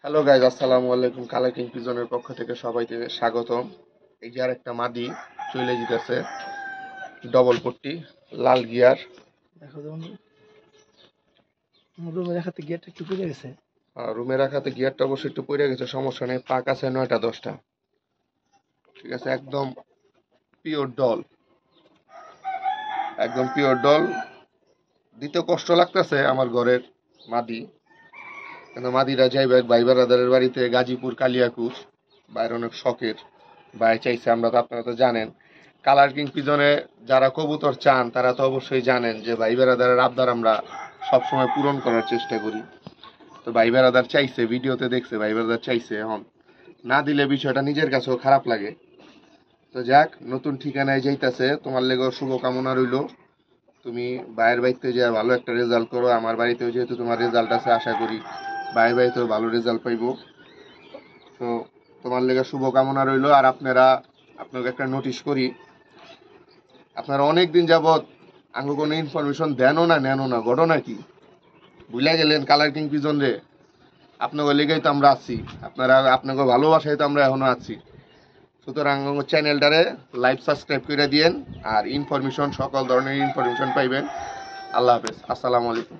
Hello guys, আসসালামু আলাইকুম। Colour king পিজনের পক্ষ থেকে সবাইকে স্বাগতম। এই যে আর একটা মাদি চলে যেতেছে, ডবল পট্টি, লাল গিয়ার। দেখো যেমন রুমে দেখাতে গিয়ারটা একটু পুড়ে গেছে। রুমে রাখাতে গিয়ারটা অবশ্যই একটু পড়ে গেছে, সমস্যা নেই। পাক আছে 9টা 10টা, ঠিক আছে। একদম পিওর ডল, একদম পিওর ডল। দিতে কষ্ট লাগতেছে আমার ঘরের মাদি, কিন্তু মাদিরা যাইবে ভাই বেড়াদারের বাড়িতে, গাজীপুর কালিয়াকুচ। বাইরে অনেক শখের, ভাই চাইছে। আমরা তো, আপনারা তো জানেন, কালার কিং পিজনে যারা কবুতর চান তারা তো অবশ্যই জানেন যে ভাই বেড়াদারের আবদার আমরা সবসময় পূরণ করার চেষ্টা করি। তো ভাই বেড়াদার চাইছে, ভিডিওতে দেখছে, ভাই বেড়াদার চাইছে, এখন না দিলে বিষয়টা নিজের কাছেও খারাপ লাগে। তো যাক, নতুন ঠিকানায় যাইতাছে, তোমার লেগেও শুভকামনা রইল। তুমি ভাইয়ের বাড়িতে যে ভালো একটা রেজাল্ট করো, আমার বাড়িতেও যেহেতু তোমার রেজাল্ট আছে, আশা করি ভাইয়ের বাড়িতেও ভালো রেজাল্ট পাইবো। তো তোমার লেগে শুভকামনা রইল। আর আপনাকে একটা নোটিশ করি, আপনারা অনেক দিন যাবৎ আঙ্গু কোনো ইনফরমেশন দেনও না, নেনও না, ঘটনা কি? ভুলে গেলেন কালার কিং পিজন রে? আপনাকে লেগেই তো আমরা আছি, আপনাকে ভালোবাসায় তো আমরা এখনো আছি। সুতরাং চ্যানেলটারে লাইভ সাবস্ক্রাইব করে দিয়েন, আর ইনফরমেশন, সকল ধরনের ইনফরমেশন পাইবেন। আল্লাহ হাফেজ, আসসালামু আলাইকুম।